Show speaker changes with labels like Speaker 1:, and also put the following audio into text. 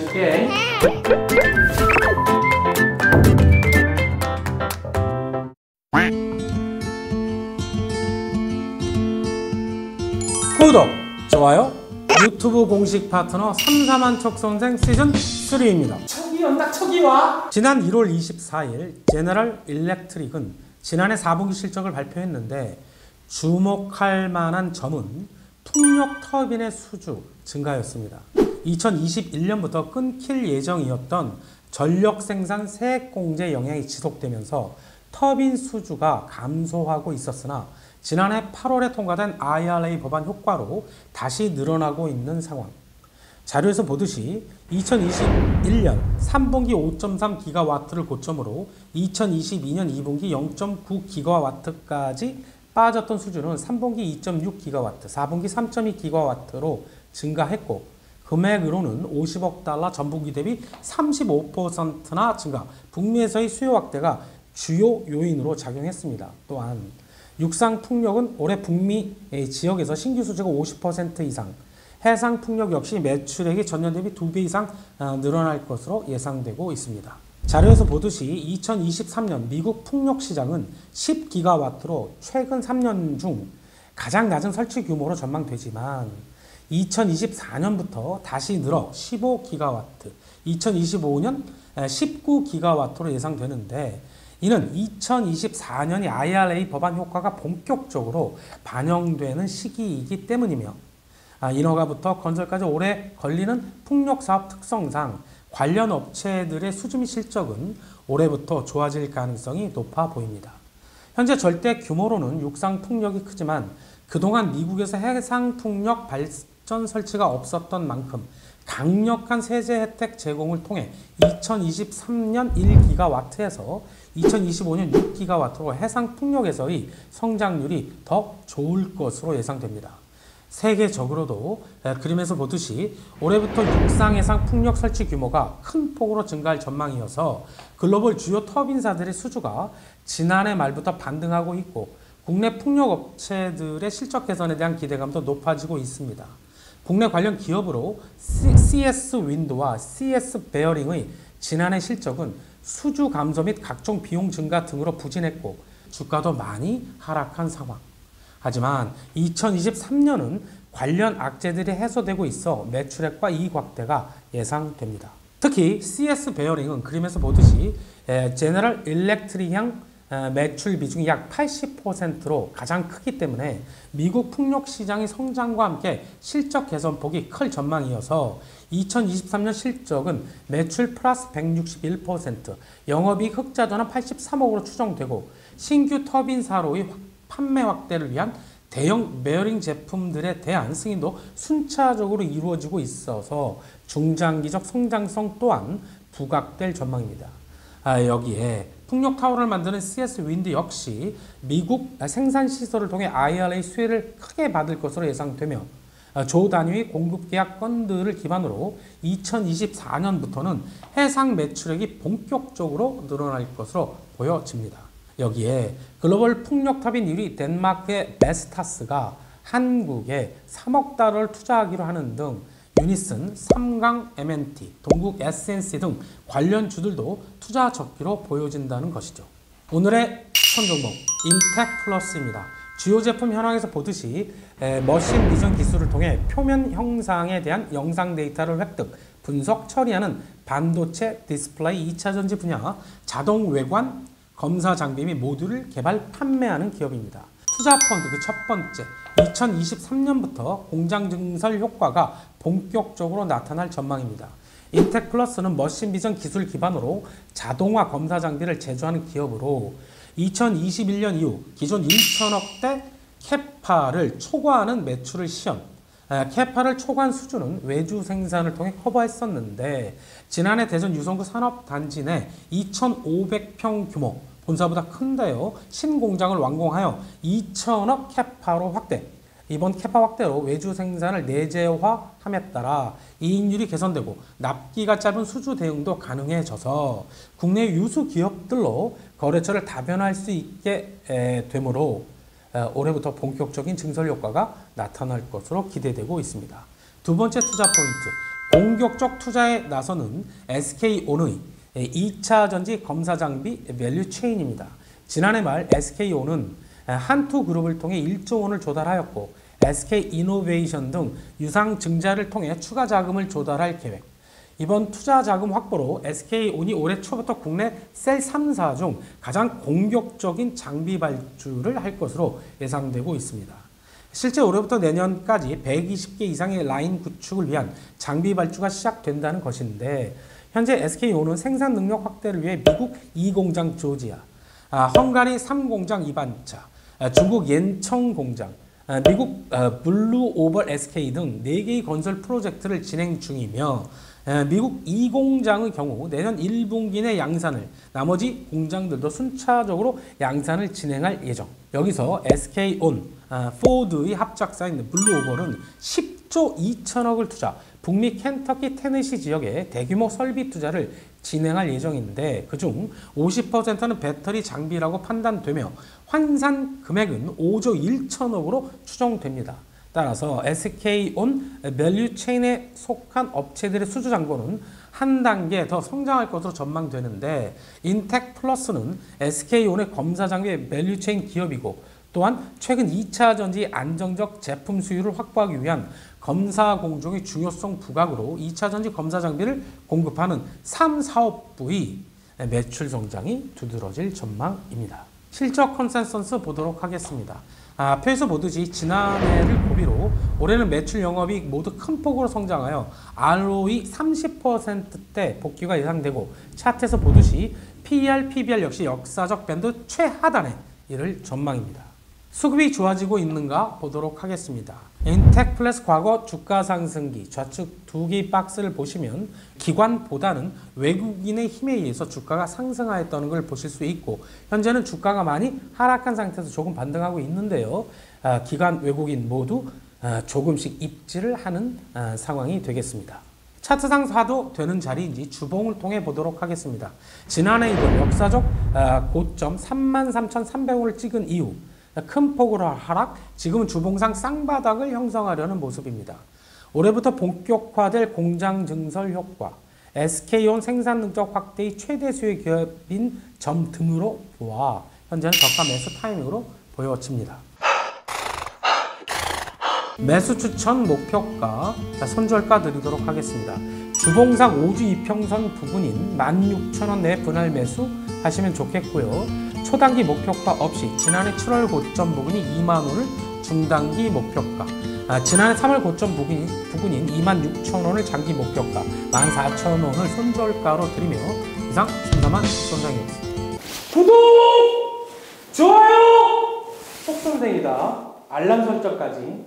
Speaker 1: 알려줄게. 구독, 좋아요, 유튜브 공식 파트너 삼삼한 척선생 시즌 3입니다. 척이 온다, 척이 와! 지난 1월 24일 제너럴 일렉트릭은 지난해 4분기 실적을 발표했는데 주목할 만한 점은 풍력 터빈의 수주 증가였습니다. 2021년부터 끊길 예정이었던 전력 생산 세액 공제 영향이 지속되면서 터빈 수주가 감소하고 있었으나 지난해 8월에 통과된 IRA 법안 효과로 다시 늘어나고 있는 상황. 자료에서 보듯이 2021년 3분기 5.3기가와트를 고점으로 2022년 2분기 0.9기가와트까지 빠졌던 수준은 3분기 2.6기가와트, 4분기 3.2기가와트로 증가했고 금액으로는 50억 달러 전분기 대비 35%나 증가, 북미에서의 수요 확대가 주요 요인으로 작용했습니다. 또한 육상 풍력은 올해 북미 지역에서 신규 수주가 50% 이상, 해상 풍력 역시 매출액이 전년 대비 2배 이상 늘어날 것으로 예상되고 있습니다. 자료에서 보듯이 2023년 미국 풍력 시장은 10기가와트로 최근 3년 중 가장 낮은 설치 규모로 전망되지만 2024년부터 다시 늘어 15기가와트, 2025년 19기가와트로 예상되는데 이는 2024년이 IRA 법안 효과가 본격적으로 반영되는 시기이기 때문이며 인허가부터 건설까지 오래 걸리는 풍력사업 특성상 관련 업체들의 수주 및 실적은 올해부터 좋아질 가능성이 높아 보입니다. 현재 절대 규모로는 육상 풍력이 크지만 그동안 미국에서 해상 풍력 발전 설치가 없었던 만큼 강력한 세제 혜택 제공을 통해 2023년 1기가와트에서 2025년 6기가와트로 해상 풍력에서의 성장률이 더 좋을 것으로 예상됩니다. 세계적으로도 그림에서 보듯이 올해부터 육상 해상 풍력 설치 규모가 큰 폭으로 증가할 전망이어서 글로벌 주요 터빈사들의 수주가 지난해 말부터 반등하고 있고 국내 풍력 업체들의 실적 개선에 대한 기대감도 높아지고 있습니다. 국내 관련 기업으로 CS 윈드와 CS 베어링의 지난해 실적은 수주 감소 및 각종 비용 증가 등으로 부진했고 주가도 많이 하락한 상황. 하지만 2023년은 관련 악재들이 해소되고 있어 매출액과 이익 확대가 예상됩니다. 특히 CS 베어링은 그림에서 보듯이 제너럴 일렉트릭향 매출 비중이 약 80%로 가장 크기 때문에 미국 풍력 시장의 성장과 함께 실적 개선폭이 클 전망이어서 2023년 실적은 매출 플러스 161%, 영업이익 흑자 전환 83억으로 추정되고 신규 터빈사로의 판매 확대를 위한 대형 베어링 제품들에 대한 승인도 순차적으로 이루어지고 있어서 중장기적 성장성 또한 부각될 전망입니다. 여기에 풍력 타워를 만드는 CS 윈드 역시 미국 생산시설을 통해 IRA 수혜를 크게 받을 것으로 예상되며 조 단위의 공급 계약 건들을 기반으로 2024년부터는 해상 매출액이 본격적으로 늘어날 것으로 보여집니다. 여기에 글로벌 풍력 터빈 1위 덴마크의 베스타스가 한국에 3억 달러를 투자하기로 하는 등 유니슨, 삼강 MNT, 동국 SNC 등 관련 주들도 투자 적기로 보여진다는 것이죠. 오늘의 선종목 인텍플러스입니다. 주요 제품 현황에서 보듯이 머신 비전 기술을 통해 표면 형상에 대한 영상 데이터를 획득, 분석, 처리하는 반도체 디스플레이 2차전지 분야 자동 외관 검사 장비 및 모듈을 개발, 판매하는 기업입니다. 투자 펀드 그 첫 번째, 2023년부터 공장 증설 효과가 본격적으로 나타날 전망입니다. 인텍플러스는 머신 비전 기술 기반으로 자동화 검사 장비를 제조하는 기업으로 2021년 이후 기존 1천억대 캐파를 초과하는 매출을 시현, 캐파를 초과한 수준은 외주 생산을 통해 커버했었는데 지난해 대전 유성구 산업단지 내 2,500평 규모 본사보다 큰데요. 신공장을 완공하여 2천억 캐파로 확대. 이번 캐파 확대로 외주 생산을 내재화함에 따라 이익률이 개선되고 납기가 짧은 수주 대응도 가능해져서 국내 유수 기업들로 거래처를 다변화할 수 있게 되므로 올해부터 본격적인 증설 효과가 나타날 것으로 기대되고 있습니다. 두 번째 투자 포인트, 공격적 투자에 나서는 SK온의 2차 전지 검사 장비 밸류 체인입니다. 지난해 말 SK온은 한투그룹을 통해 1조 원을 조달하였고 SK이노베이션 등 유상 증자를 통해 추가 자금을 조달할 계획. 이번 투자 자금 확보로 SK온이 올해 초부터 국내 셀 3사 중 가장 공격적인 장비 발주를 할 것으로 예상되고 있습니다. 실제 올해부터 내년까지 120개 이상의 라인 구축을 위한 장비 발주가 시작된다는 것인데 현재 SK온은 생산 능력 확대를 위해 미국 2공장 조지아, 헝가리 3공장 이반차, 중국 옌청 공장, 미국 블루 오벌 SK 등 4개의 건설 프로젝트를 진행 중이며 미국 2공장의 경우 내년 1분기 내 양산을, 나머지 공장들도 순차적으로 양산을 진행할 예정. 여기서 SK온, 포드의 합작사인 블루오벌은 10조 2천억을 투자, 북미 켄터키 테네시 지역에 대규모 설비 투자를 진행할 예정인데 그중 50%는 배터리 장비라고 판단되며 환산 금액은 5조 1천억으로 추정됩니다. 따라서 SK온 밸류 체인에 속한 업체들의 수주 잔고는 한 단계 더 성장할 것으로 전망되는데 인텍플러스는 SK온의 검사 장비의 밸류 체인 기업이고 또한 최근 2차 전지 안정적 제품 수요를 확보하기 위한 검사 공정의 중요성 부각으로 2차 전지 검사 장비를 공급하는 3사업부의 매출 성장이 두드러질 전망입니다. 실적 컨센서스 보도록 하겠습니다. 앞에서 보듯이 지난해를 고비로 올해는 매출 영업이익 모두 큰 폭으로 성장하여 ROE 30%대 복귀가 예상되고 차트에서 보듯이 PER, PBR 역시 역사적 밴드 최하단에 이를 전망입니다. 수급이 좋아지고 있는가 보도록 하겠습니다. 인텍플러스 과거 주가 상승기 좌측 2개의 박스를 보시면 기관보다는 외국인의 힘에 의해서 주가가 상승하였다는 걸 보실 수 있고 현재는 주가가 많이 하락한 상태에서 조금 반등하고 있는데요. 기관 외국인 모두 조금씩 입지를 하는 상황이 되겠습니다. 차트상 사도 되는 자리인지 주봉을 통해 보도록 하겠습니다. 지난해 이번 역사적 고점 33,300원을 찍은 이후 큰 폭으로 하락, 지금은 주봉상 쌍바닥을 형성하려는 모습입니다. 올해부터 본격화될 공장 증설 효과, SK온 생산 능력 확대의 최대 수요 기업인 점 등으로 보아 현재는 저가 매수 타이밍으로 보여집니다. 매수 추천 목표가 손절가 드리도록 하겠습니다. 주봉상 5주 이평선 부근인 16,000원 내 분할 매수 하시면 좋겠고요. 초단기 목표가 없이 지난해 7월 고점 부근이 2만원을 중단기 목표가, 지난해 3월 고점 부근인 26,000원을 장기 목표가, 14,000원을 손절가로 드리며 이상 삼삼한 손상이었습니다. 구독! 좋아요! 속선생이다. 알람 설정까지